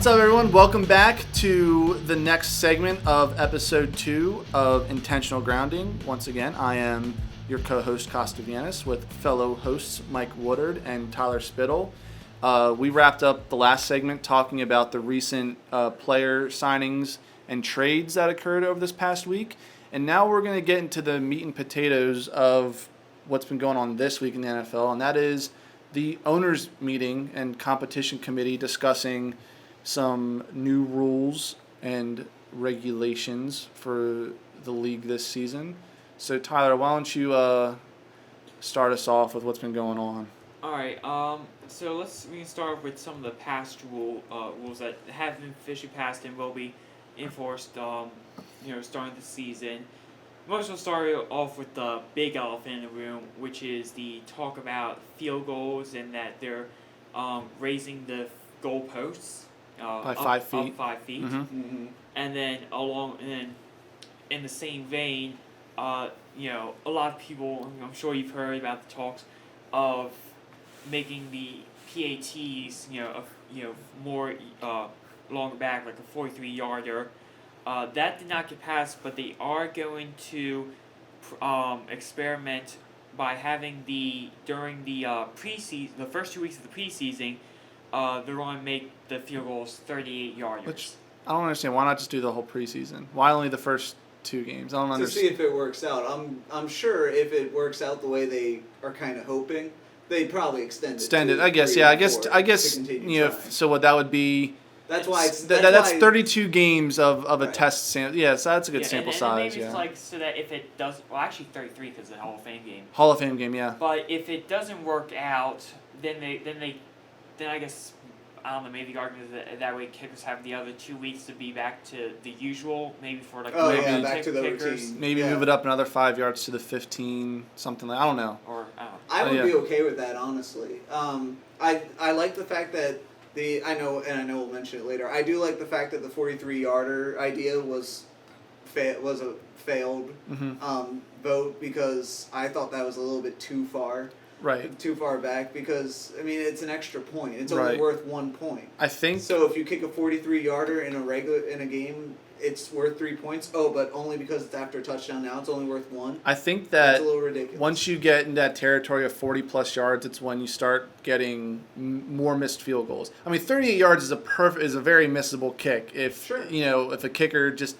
What's up, everyone? Welcome back to the next segment of Episode 2 of Intentional Grounding. Once again, I am your co-host, Costavianis, with fellow hosts Mike Woodard and Tyler Spittle. We wrapped up the last segment talking about the recent player signings and trades that occurred over this past week. And now we're going to get into the meat and potatoes of what's been going on this week in the NFL, and that is the owners' meeting and competition committee discussing some new rules and regulations for the league this season. So, Tyler, why don't you start us off with what's been going on? All right. So we can start with some of the past rules that have been officially passed and will be enforced. Starting the season. Most will start off with the big elephant in the room, which is the talk about field goals and that they're raising the goalposts by 5 feet. Up 5 feet. Mm-hmm. Mm-hmm. And then in the same vein, a lot of people, I'm sure you've heard about the talks of making the PATs, more longer back, like a 43-yarder. That did not get passed, but they are going to experiment by having during the preseason, the first 2 weeks of the preseason, they're going to make the field goals 38-yarders. Which I don't understand. Why not just do the whole preseason? Why only the first 2 games? I don't understand. To see if it works out. I'm sure if it works out the way they are kind of hoping, they'd probably extend it. I guess. Yeah. I guess. So what that would be. That's why that's 32 games of a test sample. Yeah, so that's a good sample size. Maybe it's like so that if it does, well, actually 33 because it's a Hall of Fame game. Hall of Fame game, yeah. But if it doesn't work out, then I guess I don't know. Maybe the argument is that way kickers have the other 2 weeks to be back to the usual, maybe for like back to the kickers. routine. Maybe move it up another 5 yards to the 15, something like I don't know. Or I would be okay with that, honestly. I like the fact that. I know we'll mention it later. I do like the fact that the 43-yarder idea was a failed vote because I thought that was a little bit too far. Right. Too far back because, I mean, it's an extra point. It's only worth 1 point. I think. So if you kick a 43-yarder in a game, it's worth 3 points. Oh, but only because it's after a touchdown now, it's only worth 1. I think that's that a little ridiculous. Once you get in that territory of 40-plus yards, it's when you start getting more missed field goals. I mean, 38 yards is a very missable kick if if a kicker just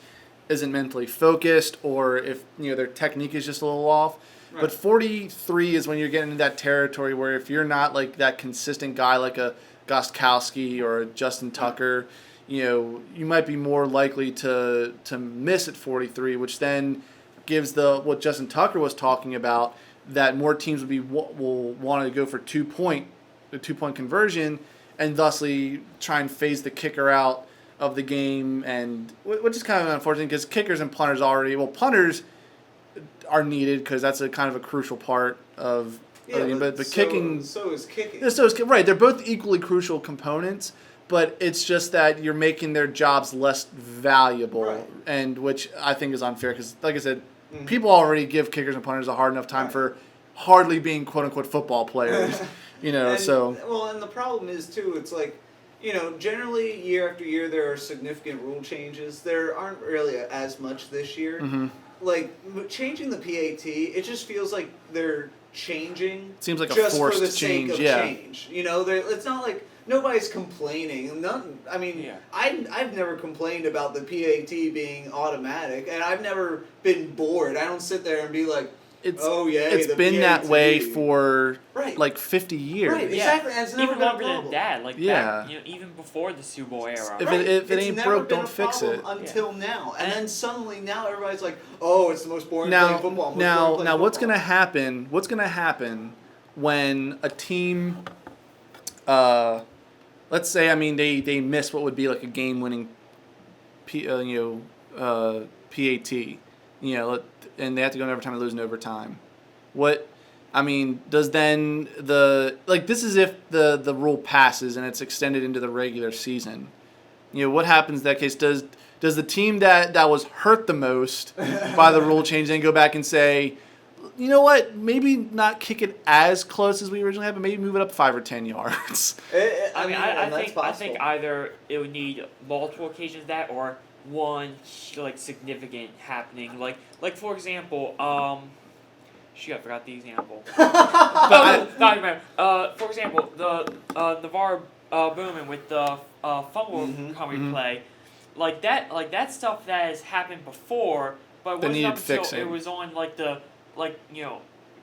isn't mentally focused or if their technique is just a little off. Right. But 43 is when you're getting into that territory where if you're not like that consistent guy like a Gostkowski or a Justin Tucker, you might be more likely to miss at 43, which then gives what Justin Tucker was talking about, that more teams will want to go for 2-point conversion and thusly try and phase the kicker out of the game, and which is kind of unfortunate because kickers and punters punters are needed because that's a kind of a crucial part of but kicking. So is kicking. Right. They're both equally crucial components, but it's just that you're making their jobs less valuable, and which I think is unfair because, like I said, people already give kickers and punters a hard enough time for hardly being quote unquote football players, and the problem is too. It's like. Generally, year after year, there are significant rule changes. There aren't really as much this year. Mm-hmm. Like, changing the PAT, it just feels like they're changing. Seems like just a forced for the sake change, of change. It's not like nobody's complaining. I've never complained about the PAT being automatic, and I've never been bored. I don't sit there and be like, it's been PAT. that way for like 50 years. Right, exactly. And it's never even longer than that. Like back, even before the Super Bowl era. If it ain't broke, don't fix it. Until now, and then suddenly now everybody's like, "Oh, it's the most boring thing in football." Now, what's gonna happen? What's gonna happen when a team, let's say, they miss what would be like a game-winning, PAT, and they have to go in overtime and lose in overtime. Does then this is if the rule passes and it's extended into the regular season. What happens in that case? Does the team that was hurt the most by the rule change then go back and say, you know what? Maybe not kick it as close as we originally had, but maybe move it up 5 or 10 yards. I think either it would need multiple occasions of that or one like significant happening. Like for example, shoot, I forgot the example. Not remember. For example, the Navarro Bowman with the fumble replay, like that stuff that has happened before, but it wasn't up until it was on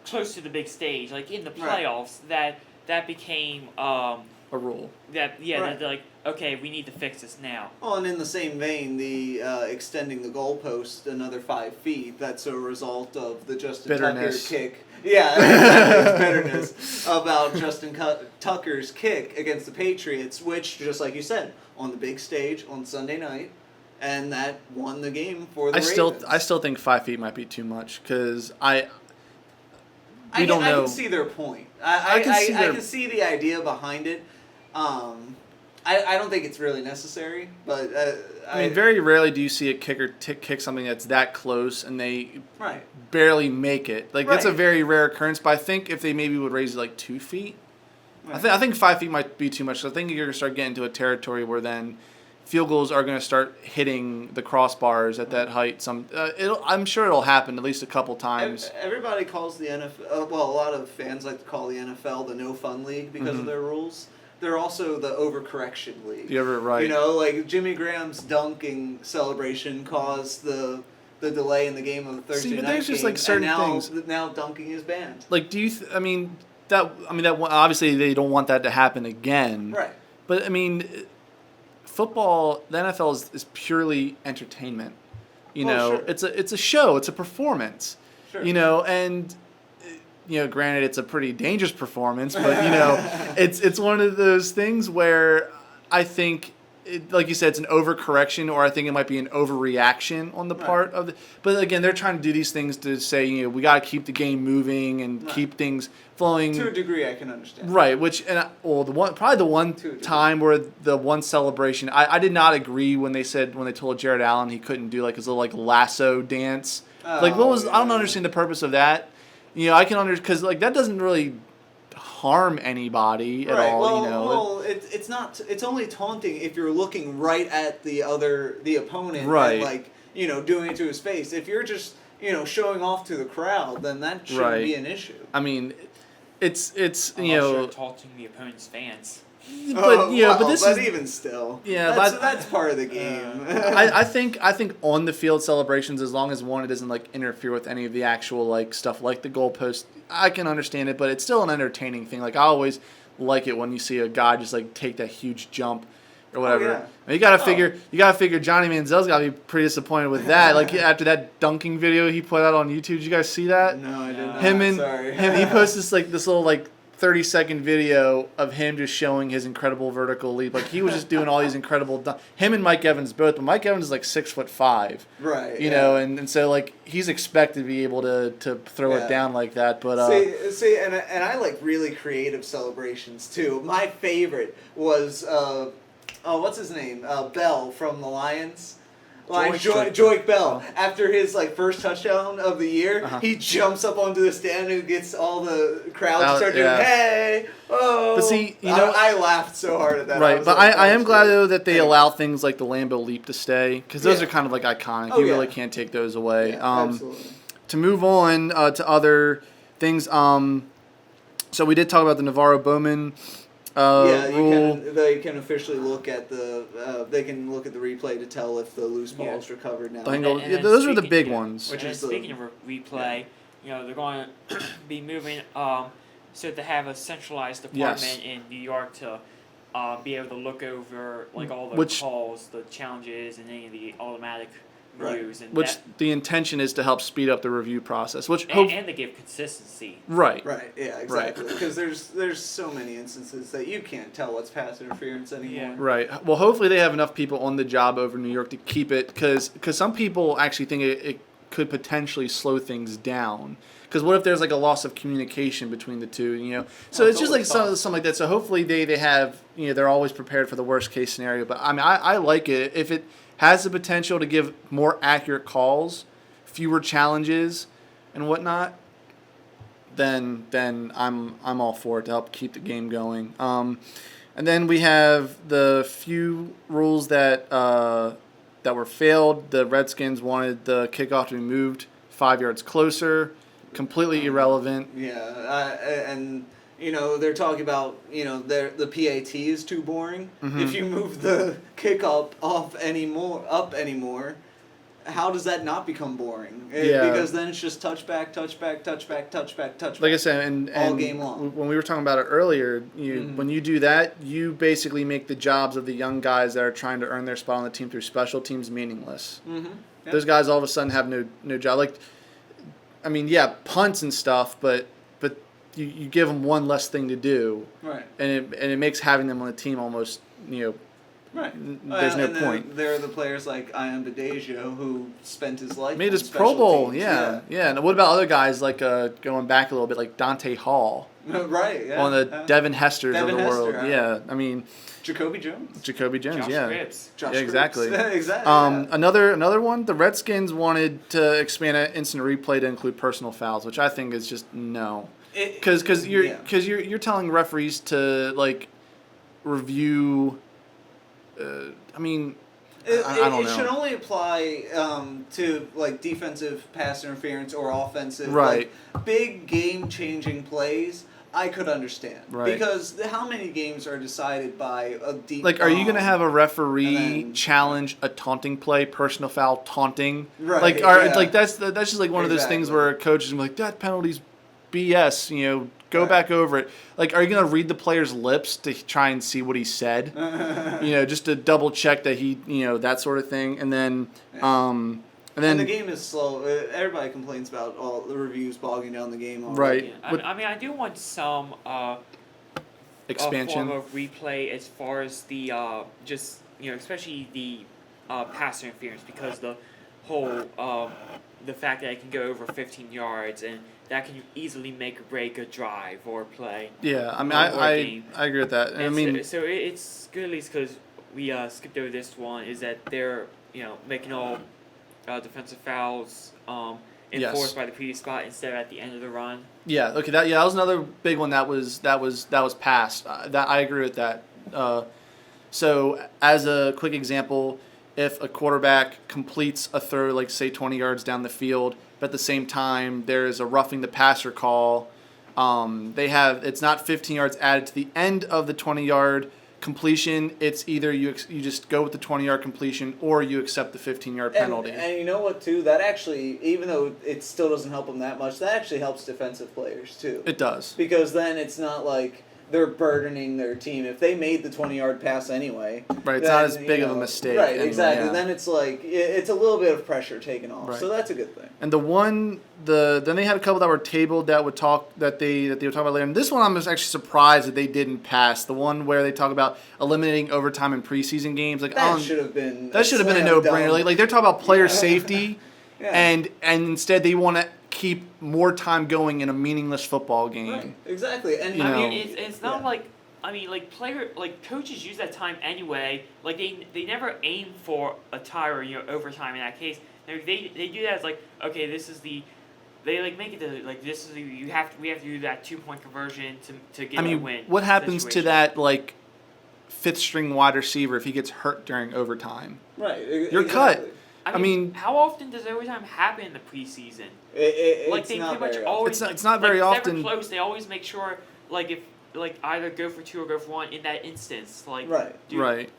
close to the big stage, like in the playoffs, that became a rule. That like, okay, we need to fix this now. Oh, and in the same vein, the extending the goalpost another 5 feet, that's a result of the Justin Tucker kick. Yeah, it's bitterness about Justin Tucker's kick against the Patriots, which, just like you said, on the big stage on Sunday night, and that won the game for the Ravens. I still think 5 feet might be too much, because I don't know. I can see their point. I can see the idea behind it. I don't think it's really necessary, but I mean, very rarely do you see a kicker kick something that's that close and they right. barely make it. Like that's a very rare occurrence. But I think if they maybe would raise it like 2 feet, right. I think 5 feet might be too much. So I think you're gonna start getting into a territory where then field goals are gonna start hitting the crossbars at that height. I'm sure it'll happen at least a couple times. Everybody calls the NFL. Well, a lot of fans like to call the NFL the no fun league because of their rules. They're also the overcorrection league. You're right. You know, like Jimmy Graham's dunking celebration caused the delay in the game of the Thursday night there's game, just like certain things. Now dunking is banned. Like, do you? That obviously they don't want that to happen again. Right. But I mean, football, the NFL is purely entertainment. You know, sure. It's a show. It's a performance. Sure. You know, and. Granted, it's a pretty dangerous performance, but it's one of those things where I think, like you said, it's an overcorrection, or I think it might be an overreaction on the part of the. But again, they're trying to do these things to say, we got to keep the game moving and keep things flowing. To a degree, I can understand. Right, probably the one time where the one celebration, I did not agree when they told Jared Allen he couldn't do like his little lasso dance. I don't understand the purpose of that. I can understand because that doesn't really harm anybody at all. Well, it's not. It's only taunting if you're looking right at the opponent, right? And, doing it to his face. If you're just showing off to the crowd, then that shouldn't be an issue. I mean, it's sure taunting the opponent's fans. But but even still, that's part of the game. I think on the field celebrations, as long as it doesn't interfere with any of the actual stuff like the goalpost, I can understand it. But it's still an entertaining thing. I always like it when you see a guy just take that huge jump or whatever. Oh, yeah. You gotta figure Johnny Manziel's gotta be pretty disappointed with that. After that dunking video he put out on YouTube, did you guys see that? No, I did not. Sorry. He posted this little 30-second video of him just showing his incredible vertical leap. He was just doing all these incredible him and Mike Evans both, but Mike Evans is 6'5". Right. You know, and so he's expected to be able to throw it down like that. But see, and I like really creative celebrations too. My favorite was what's his name? Bell from the Lions. Joik Bell. After his first touchdown of the year, he jumps up onto the stand and gets all the crowd to start doing, "Hey, oh!" But see, I laughed so hard at that. Right, but I am glad though that they allow things like the Lambeau Leap to stay, because those are kind of iconic. You really can't take those away. Yeah, absolutely. To move on to other things, so we did talk about the Navarro Bowman. Rule. They can officially look at the replay to tell if the loose ball is recovered now. Those are the big ones. Speaking of replay, they're going to be moving so to have a centralized department in New York to be able to look over all the calls, the challenges, and any of the automatic reviews. And the intention is to help speed up the review process, and to give consistency. Right. Right. Yeah. Exactly. Because there's so many instances that you can't tell what's pass interference anymore. Yeah. Right. Well, hopefully they have enough people on the job over New York to keep it, because some people actually think it could potentially slow things down. Because what if there's a loss of communication between the two? So it's just something like that. So hopefully they have they're always prepared for the worst case scenario. But I mean I like it if it has the potential to give more accurate calls, fewer challenges, and whatnot. then I'm all for it to help keep the game going. And then we have the few rules that were failed. The Redskins wanted the kickoff to be moved 5 yards closer. Completely irrelevant. Yeah, and they're talking about the PAT is too boring. Mm-hmm. If you move the kickoff up anymore, how does that not become boring? Because then it's just touchback. Like I said, and all game long. When we were talking about it earlier, when you do that, you basically make the jobs of the young guys that are trying to earn their spot on the team through special teams meaningless. Mm-hmm. Yep. Those guys all of a sudden have no job. Like, I mean, yeah, punts and stuff, but you give them one less thing to do, right? And it makes having them on the team almost right. There's no point. There are the players like Ian Badejio who spent his life made on his special Pro Bowl, teams. yeah. And what about other guys like going back a little bit, like Dante Hall, right? Yeah. On the Devin Hesters of the world, yeah. I mean, Jacoby Jones, Josh yeah. Cribbs. Josh Yeah, exactly. Cribbs. Exactly. Yeah. Another one. The Redskins wanted to expand an instant replay to include personal fouls, which I think is just no. Because you're telling referees to like review. I mean, I don't know. It should only apply to like defensive pass interference or offensive. Right. Like, big game changing plays. I could understand. Right. Because how many games are decided by a deep like, are you going to have a referee then- challenge a taunting play, personal foul, taunting? Right, Like, yeah. like that's just like one of those things Exactly. where coaches are like, that penalty's BS. Go Right. back over it. Like, are you going to read the player's lips to try and see what he said? Just to double check that he, that sort of thing, and then, and the game is slow. Everybody complains about all the reviews bogging down the game already. right. Yeah. I mean, I do want some Expansion. form of replay as far as the especially the pass interference, because the whole the fact that it can go over 15 yards and that can easily make or break a drive or play. Yeah, I mean, or I game. agree with that. And I And mean, so it's good, at least because we skipped over this one, is that they're making all defensive fouls enforced by the previous spot instead of at the end of the run. yeah, okay, that was another big one that was passed. That I agree with that. So as a quick example, if a quarterback completes a throw, like say 20 yards down the field, but at the same time there is a roughing the passer call, it's not 15 yards added to the end of the 20-yard completion. It's either you just go with the 20-yard completion or you accept the 15-yard penalty. And you know what, too? That actually, even though it still doesn't help them that much, that actually helps defensive players, too. It does. Because then it's not like they're burdening their team. If they made the 20-yard pass anyway... Right, it's not as big of a mistake. Right, anyway, exactly. yeah. Then it's like, it's a little bit of pressure taken off. Right. So that's a good thing. And then they had a couple that were tabled that would they would talk about later. And this one I'm just actually surprised that they didn't pass. The one where they talk about eliminating overtime in preseason games. Like That should have been... a no-brainer. Like they're talking about player safety, Yeah. and instead they want to keep more time going in a meaningless football game. Right, exactly. And I know. mean, it's not like coaches use that time anyway. Like they never aim for a tie or overtime in that case. They do that as like, okay, this is the. They like make it to like this is we have to do that 2-point conversion to get a win. What happens to situation. that like fifth string wide receiver if he gets hurt during overtime? Right. You're cut. I mean, how often does overtime happen in the preseason? It's They not pretty much very always. It's not very if often. It's never close. They always make sure if either go for 2 or go for 1 in that instance. Right. Right.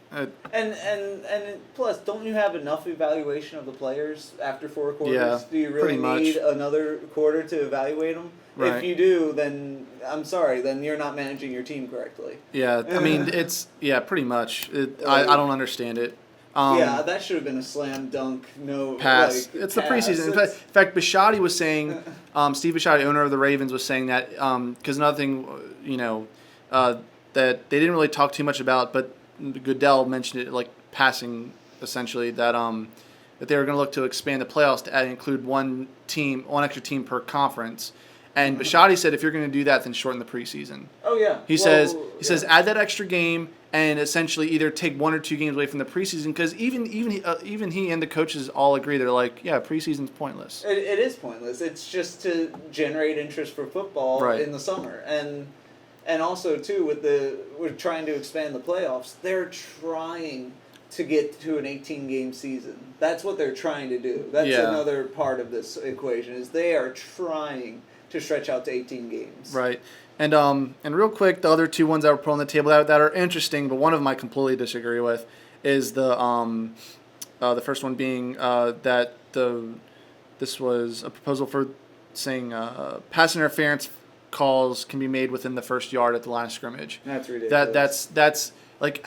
And plus, don't you have enough evaluation of the players after 4 quarters? Yeah, Do you really pretty much. need another quarter to evaluate them? Right. If you do, then I'm sorry, then you're not managing your team correctly. Yeah, I mean, pretty much. I don't understand it. Yeah, that should have been a slam dunk. No pass. It's the preseason. In fact, Bisciotti was saying, Steve Bisciotti, owner of the Ravens, was saying that because another thing, that they didn't really talk too much about, but Goodell mentioned it like passing essentially that they were going to look to expand the playoffs to include one extra team per conference. And Bisciotti said, if you're going to do that, then shorten the preseason. Oh yeah. He says add that extra game and essentially either take 1 or 2 games away from the preseason, because even he and the coaches all agree, they're like, yeah, preseason's pointless. It is pointless. It's just to generate interest for football in the summer, and also too we're trying to expand the playoffs. They're trying to get to an 18-game season. That's what they're trying to do. That's another part of this equation, is they are trying to stretch out to 18 games. Right. And real quick, the other 2 ones that were put on the table that are interesting, but one of them I completely disagree with, is the first one being that this was a proposal for saying pass interference calls can be made within the first yard at the line of scrimmage. That's ridiculous. That's like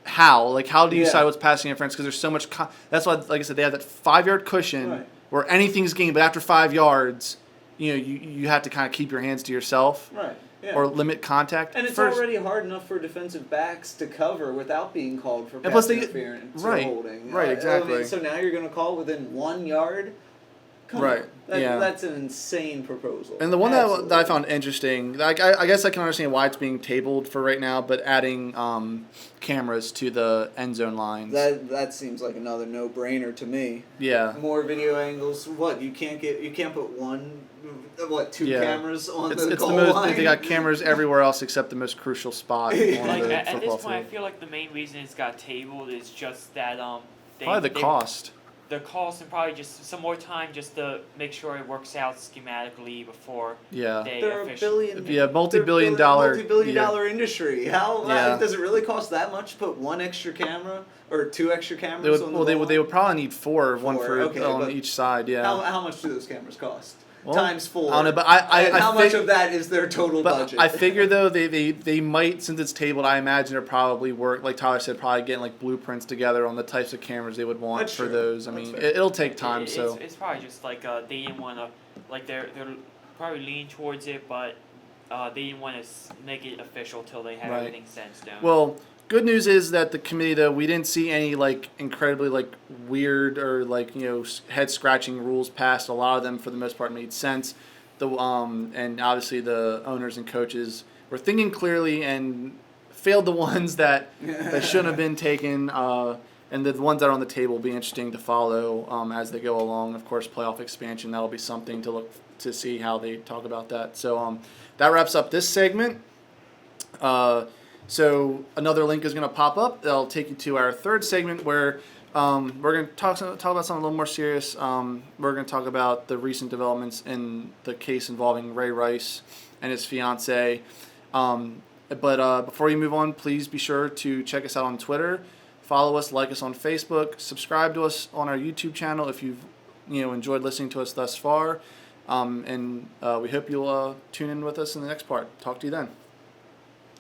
how do you decide what's passing interference? Because there's so much. That's why, like I said, they have that 5-yard cushion where anything's gained, but after 5 yards, you have to kind of keep your hands to yourself. Right. Yeah. Or limit contact. And it's already hard enough for defensive backs to cover without being called for pass interference or holding. Right, exactly. I mean, so now you're going to call within 1 yard? Come on. That's an insane proposal. And the one that I found interesting, I guess I can understand why it's being tabled for right now, but adding cameras to the end zone lines. That seems like another no-brainer to me. Yeah. More video angles. What, you can't put two cameras on the goal line? They got cameras everywhere else except the most crucial spot on the football field. At this point, I feel like the main reason it's got tabled is just that probably the cost. The cost, and probably just some more time just to make sure it works out schematically before they're officially. multi-billion dollar industry. How does it really cost that much to put 1 extra camera or 2 extra cameras on the goal line? They would probably need 4, one on each side. Yeah. How much do those cameras cost? Times 4. I don't know, but how much of that is their total budget? I figure though they might, since it's tabled, I imagine they're probably like Tyler said, probably getting like blueprints together on the types of cameras they would want for those. I mean, it'll take time. It's probably just like they didn't want to, like they're probably leaning towards it, but they didn't want to make it official till they had everything set in stone. Well, good news is that the committee, though, we didn't see any like incredibly like weird or like head scratching rules passed. A lot of them, for the most part, made sense. And obviously the owners and coaches were thinking clearly and failed the ones that shouldn't have been taken. And the ones that are on the table will be interesting to follow as they go along. Of course, playoff expansion, that'll be something to look to see how they talk about that. So that wraps up this segment. So another link is going to pop up. That'll take you to our third segment where we're going to talk about something a little more serious. We're going to talk about the recent developments in the case involving Ray Rice and his fiancée. But before you move on, please be sure to check us out on Twitter. Follow us, like us on Facebook, subscribe to us on our YouTube channel if you've enjoyed listening to us thus far. And we hope you'll tune in with us in the next part. Talk to you then.